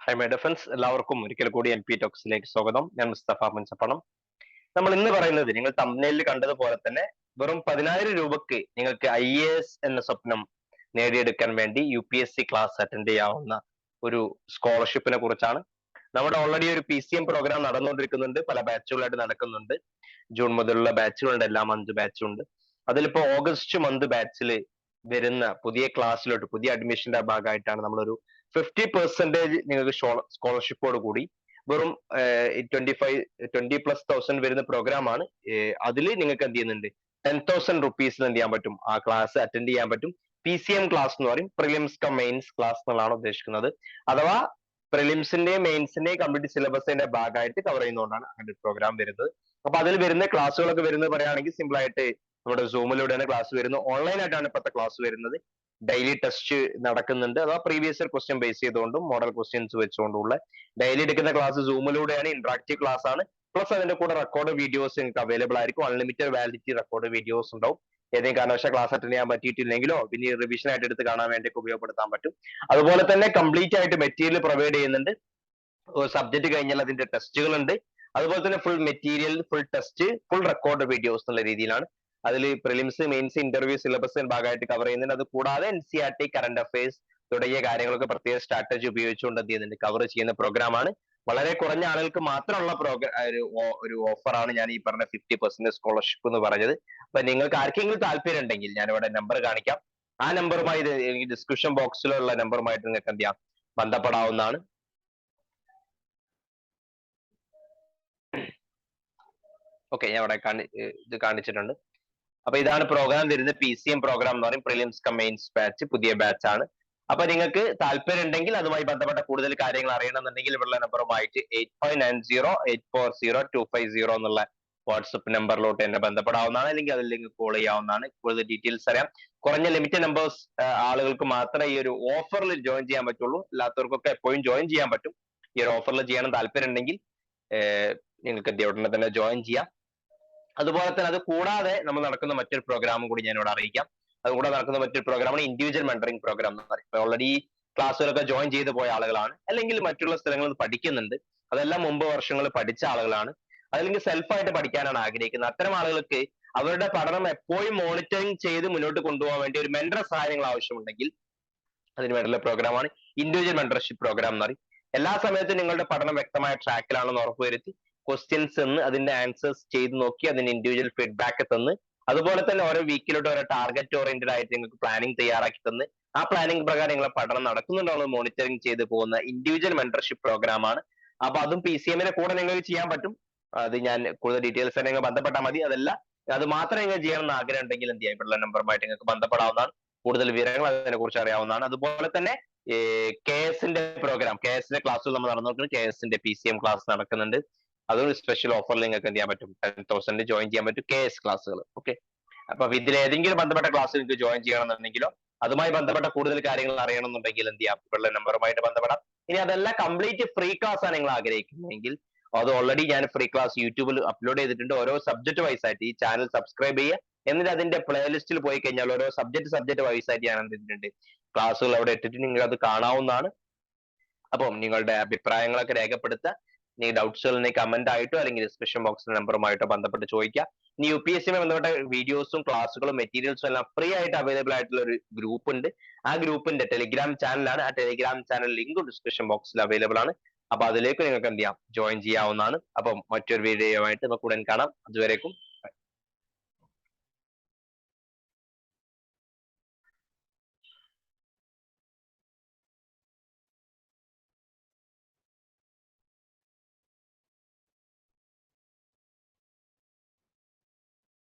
High my defence എല്ലാവർക്കും ഒരിക്കൽ കൂടി എൽ പി ടോക്സിലേക്ക് സ്വാഗതം. ഞാൻ മുസ്തഫ മുൻസപ്പണം. നമ്മൾ ഇന്ന് പറയുന്നത് നിങ്ങൾ തംബ്നെയിലിൽ കണ്ടതുപോലെ തന്നെ വെറും 10,000 രൂപക്ക് നിങ്ങൾക്ക് IAS എന്ന സ്വപ്നം നേടിയെടുക്കാൻ വേണ്ടി UPSC ക്ലാസ് അറ്റൻഡ് ചെയ്യാവുന്ന ഒരു സ്കോളർഷിപ്പിനെ കുറിച്ചാണ്. നമ്മുടെ ഓൾറെഡി ഒരു PCM പ്രോഗ്രാം നടന്നുകൊണ്ടിരിക്കുന്നുണ്ട്, പല ബാച്ചുകളായിട്ട് നടക്കുന്നുണ്ട്. ജൂൺ മുതലുള്ള ബാച്ചുകളുണ്ട്, എല്ലാ മന്ത് ബാച്ചുണ്ട്. അതിലിപ്പോ ഓഗസ്റ്റ് മന്ത് ബാച്ചിൽ വരുന്ന പുതിയ ക്ലാസ്സിലോട്ട് പുതിയ അഡ്മിഷന്റെ ഭാഗമായിട്ടാണ് നമ്മളൊരു 50% നിങ്ങൾക്ക് സ്കോളർഷിപ്പോട് കൂടി വെറും 20,000+ വരുന്ന പ്രോഗ്രാമാണ്. അതിൽ നിങ്ങൾക്ക് എന്ത് ചെയ്യുന്നുണ്ട്, 10,000 റുപ്പീസിൽ എന്ത് ചെയ്യാൻ പറ്റും, ആ ക്ലാസ് അറ്റൻഡ് ചെയ്യാൻ പറ്റും. PCM ക്ലാസ് എന്ന് പറയും, പ്രിലിംസ് കം മെയിൻസ് ക്ലാസ് എന്നുള്ളതാണ് ഉദ്ദേശിക്കുന്നത്. അഥവാ പ്രിലിംസിന്റെയും മെയിൻസിന്റെയും കംപ്ലീറ്റ് സിലബസിന്റെ ഭാഗമായിട്ട് കവർ ചെയ്യുന്നതുകൊണ്ടാണ് അങ്ങനെ ഒരു പ്രോഗ്രാം വരുന്നത്. അപ്പൊ അതിൽ വരുന്ന ക്ലാസ്സുകളൊക്കെ വരുന്നത് പറയുകയാണെങ്കിൽ സിമ്പിൾ ആയിട്ട് നമ്മുടെ സൂമിലൂടെയാണ് ക്ലാസ് വരുന്നത്. ഓൺലൈൻ ആയിട്ടാണ് ഇപ്പോഴത്തെ ക്ലാസ് വരുന്നത്. ഡെയിലി ടെസ്റ്റ് നടക്കുന്നുണ്ട്, അഥവാ പ്രീവിയസ് ഇയർ ക്വസ്റ്റ്യൻ ബേസ് ചെയ്തുകൊണ്ടും മോഡൽ ക്വസ്റ്റ്യൻസ് വെച്ചുകൊണ്ടുള്ള ഡെയിലി എടുക്കുന്ന ക്ലാസ് സൂമിലൂടെയാണ്, ഇന്ററാക്റ്റീവ് ക്ലാസ് ആണ്. പ്ലസ് അതിന്റെ കൂടെ റെക്കോർഡ് വീഡിയോസ് നിങ്ങൾക്ക് അവൈലബിൾ ആയിരിക്കും. അൺലിമിറ്റഡ് വാലിഡിറ്റി റെക്കോർഡ് വീഡിയോസ് ഉണ്ടാവും. ഏതെങ്കിലും കാരണവശാൽ ക്ലാസ് അറ്റൻഡ് ചെയ്യാൻ പറ്റിയിട്ടില്ലെങ്കിലോ പിന്നെ റിവിഷൻ ആയിട്ട് എടുത്ത് കാണാൻ വേണ്ടി ഉപയോഗപ്പെടുത്താൻ പറ്റും. അതുപോലെ തന്നെ കംപ്ലീറ്റ് ആയിട്ട് മെറ്റീരിയൽ പ്രൊവൈഡ് ചെയ്യുന്നുണ്ട്. സബ്ജക്ട് കഴിഞ്ഞാൽ അതിന്റെ ടെസ്റ്റുകൾ ഉണ്ട്. അതുപോലെ തന്നെ full material, full test, full record videos എന്നുള്ള രീതിയിലാണ്. അതിൽ പ്രിലിംസ്, മെയിൻസ്, ഇന്റർവ്യൂ സിലബസിന് ഭാഗമായിട്ട് കവർ ചെയ്യുന്നുണ്ട്. അത് കൂടാതെ NCERT, കറന്റ് അഫയേഴ്സ് തുടങ്ങിയ കാര്യങ്ങളൊക്കെ പ്രത്യേക സ്ട്രാറ്റജി ഉപയോഗിച്ചുകൊണ്ട് എന്ത് ചെയ്യുന്നുണ്ട്, കവർ ചെയ്യുന്ന പ്രോഗ്രാമാണ്. വളരെ കുറഞ്ഞ ആളുകൾക്ക് മാത്രമുള്ള ഒരു ഓഫറാണ് ഞാൻ ഈ പറഞ്ഞ 50% സ്കോളർഷിപ്പ് എന്ന് പറഞ്ഞത്. അപ്പൊ നിങ്ങൾക്ക് ആർക്കെങ്കിലും താല്പര്യം ഉണ്ടെങ്കിൽ ഞാനിവിടെ നമ്പർ കാണിക്കാം. ആ നമ്പറുമായി ഡിസ്ക്രിപ്ഷൻ ബോക്സിലുള്ള നമ്പറുമായിട്ട് നിങ്ങൾക്ക് എന്ത് ചെയ്യാം, ബന്ധപ്പെടാവുന്നതാണ്. ഓക്കെ, ഞാൻ ഇവിടെ ഇത് കാണിച്ചിട്ടുണ്ട്. അപ്പൊ ഇതാണ് പ്രോഗ്രാം വരുന്നത്. PCM പ്രോഗ്രാം എന്ന് പറയും, പ്രിലിംസ് കം മെയിൻസ് ബാച്ച്, പുതിയ ബാച്ച് ആണ്. അപ്പൊ നിങ്ങൾക്ക് താല്പര്യം ഉണ്ടെങ്കിൽ അതുമായി ബന്ധപ്പെട്ട കൂടുതൽ കാര്യങ്ങൾ അറിയണമെന്നുണ്ടെങ്കിൽ ഇവിടെയുള്ള നമ്പറുമായിട്ട് 8590840250 എന്നുള്ള വാട്സപ്പ് നമ്പറിലോട്ട് എന്നെ ബന്ധപ്പെടാവുന്നതാണ്. അല്ലെങ്കിൽ അതിലേക്ക് കോൾ ചെയ്യാവുന്നതാണ്. കൂടുതൽ ഡീറ്റെയിൽസ് അറിയാം. കുറഞ്ഞ ലിമിറ്റഡ് നമ്പേഴ്സ് ആളുകൾക്ക് മാത്രമേ ഈ ഒരു ഓഫറിൽ ജോയിൻ ചെയ്യാൻ പറ്റുള്ളൂ. അല്ലാത്തവർക്കൊക്കെ എപ്പോഴും ജോയിൻ ചെയ്യാൻ പറ്റും. ഈ ഒരു ഓഫറിൽ ചെയ്യണം താല്പര്യം ഉണ്ടെങ്കിൽ നിങ്ങൾക്ക് ഉടനെ തന്നെ ജോയിൻ ചെയ്യാം. അതുപോലെ തന്നെ അത് കൂടാതെ നമ്മൾ നടക്കുന്ന മറ്റൊരു പ്രോഗ്രാമും കൂടി ഞാൻ ഇവിടെ അറിയിക്കാം. അതുകൂടാതെ നടക്കുന്ന മറ്റൊരു പ്രോഗ്രാമാണ് ഇൻഡിവിജ്വൽ മെന്ററിംഗ് പ്രോഗ്രാം എന്ന് പറയും. ഓൾറെഡി ക്ലാസ്സുകളൊക്കെ ജോയിൻ ചെയ്ത് പോയ ആളുകളാണ്, അല്ലെങ്കിൽ മറ്റുള്ള സ്ഥലങ്ങളിൽ പഠിക്കുന്നുണ്ട്, അതെല്ലാം മുമ്പ് വർഷങ്ങളിൽ പഠിച്ച ആളുകളാണ്, അല്ലെങ്കിൽ സെൽഫായിട്ട് പഠിക്കാനാണ് ആഗ്രഹിക്കുന്നത്. അത്തരം ആളുകൾക്ക് അവരുടെ പഠനം എപ്പോഴും മോണിറ്ററിംഗ് ചെയ്ത് മുന്നോട്ട് കൊണ്ടുപോകാൻ വേണ്ടി ഒരു മെന്റർ സഹായങ്ങൾ ആവശ്യമുണ്ടെങ്കിൽ അതിന് വേണ്ടിയുള്ള പ്രോഗ്രാമാണ് ഇൻഡിവിജ്വൽ മെന്റർഷിപ്പ് പ്രോഗ്രാം എന്ന് പറയും. എല്ലാ സമയത്തും നിങ്ങളുടെ പഠനം വ്യക്തമായ ട്രാക്കിലാണെന്ന് ഉറപ്പുവരുത്തി ക്വസ്റ്റ്യൻസ് തന്ന് അതിന്റെ ആൻസേഴ്സ് ചെയ്ത് നോക്കി അതിന് ഇൻഡിവിജ്വൽ ഫീഡ്ബാക്ക് തന്ന്, അതുപോലെ തന്നെ ഓരോ വീക്കിലോട്ട് ഓരോ ടാർഗറ്റ് ഓറിയന്റഡ് ആയിട്ട് നിങ്ങൾക്ക് പ്ലാനിങ് തയ്യാറാക്കി തന്ന് ആ പ്ലാനിങ് പ്രകാരം നിങ്ങളെ പഠനം നടക്കുന്നുണ്ടോ എന്ന് മോണിറ്ററിംഗ് ചെയ്ത് പോകുന്ന ഇൻഡിവിജ്വൽ മെന്റർഷിപ്പ് പ്രോഗ്രാം ആണ്. അപ്പൊ അതും PCM-ന്റെ കൂടെ നിങ്ങൾക്ക് ചെയ്യാൻ പറ്റും. അത് ഞാൻ കൂടുതൽ ഡീറ്റെയിൽസ് നിങ്ങൾ ബന്ധപ്പെട്ടാൽ മതി. അതല്ല, അത് മാത്രം നിങ്ങൾ ചെയ്യണമെന്ന് ആഗ്രഹം ഉണ്ടെങ്കിൽ എന്ത് ചെയ്യാം, ഇവിടെയുള്ള നമ്പറുമായിട്ട് നിങ്ങൾക്ക് ബന്ധപ്പെടാവുന്നതാണ്. കൂടുതൽ വിവരങ്ങൾ അതിനെ കുറിച്ച് അറിയാവുന്നതാണ്. അതുപോലെ തന്നെ KS-ന്റെ പ്രോഗ്രാം, KS-ന്റെ ക്ലാസ്സുകൾ നമ്മൾ നടന്നുകൊണ്ടിരിക്കുന്നത്. KS-ന്റെ PCM ക്ലാസ് നടക്കുന്നുണ്ട്. അതൊരു സ്പെഷ്യൽ ഓഫറിൽ നിങ്ങൾക്ക് എന്ത് ചെയ്യാൻ പറ്റും, 10,000 ജോയിൻ ചെയ്യാൻ പറ്റും KS ക്ലാസ്സുകൾ. ഓക്കെ, അപ്പൊ ഇതിൽ ഏതെങ്കിലും ബന്ധപ്പെട്ട ക്ലാസ് നിങ്ങൾക്ക് ജോയിൻ ചെയ്യണമെന്നുണ്ടെങ്കിലോ അതുമായി ബന്ധപ്പെട്ട കൂടുതൽ കാര്യങ്ങൾ അറിയണമെന്നുണ്ടെങ്കിൽ എന്ത് ചെയ്യാം, ഇവിടെയുള്ള നമ്പറുമായിട്ട് ബന്ധപ്പെടാം. ഇനി അതല്ല കംപ്ലീറ്റ് ഫ്രീ ക്ലാസ് ആണ് നിങ്ങൾ ആഗ്രഹിക്കുന്നതെങ്കിൽ അത് ഓൾറെഡി ഞാൻ ഫ്രീ ക്ലാസ് യൂട്യൂബിൽ അപ്ലോഡ് ചെയ്തിട്ടുണ്ട്. ഓരോ സബ്ജക്ട് വൈസ് ആയിട്ട് ഈ ചാനൽ സബ്സ്ക്രൈബ് ചെയ്യുക, എന്നിട്ട് അതിന്റെ പ്ലേലിസ്റ്റിൽ പോയി കഴിഞ്ഞാൽ ഓരോ സബ്ജക്ട് വൈസ് ആയിട്ട് ഞാൻ എന്തിട്ടുണ്ട് ക്ലാസ്സുകൾ അവിടെ ഇട്ടിട്ട് നിങ്ങൾ അത് കാണാവുന്നതാണ്. അപ്പം നിങ്ങളുടെ അഭിപ്രായങ്ങളൊക്കെ രേഖപ്പെടുത്തുക. ഇനി ഡൗട്ട്സുകൾ കമന്റ് ആയിട്ടോ അല്ലെങ്കിൽ ഡിസ്ക്രിപ്ഷൻ ബോക്സിലെ നമ്പറുമായിട്ടോ ബന്ധപ്പെട്ട് ചോദിക്കുക. ഇനി UPSC-യുമായി ബന്ധപ്പെട്ട വീഡിയോസും ക്ലാസ്സുകളും മെറ്റീരിയൽസും എല്ലാം ഫ്രീ ആയിട്ട് അവൈലബിൾ ആയിട്ടുള്ള ഒരു ഗ്രൂപ്പ് ഉണ്ട്. ആ ഗ്രൂപ്പിന്റെ ടെലിഗ്രാം ചാനലാണ്. ആ ടെലിഗ്രാം ചാനൽ ലിങ്ക് ഡിസ്ക്രിപ്ഷൻ ബോക്സിൽ അവൈലബിൾ ആണ്. അപ്പൊ അതിലേക്ക് നിങ്ങൾക്ക് എന്ത് ചെയ്യാം, ജോയിൻ ചെയ്യാവുന്നതാണ്. അപ്പം മറ്റൊരു വീഡിയോയുമായിട്ട് നമുക്ക് ഉടൻ കാണാം. അതുവരേക്കും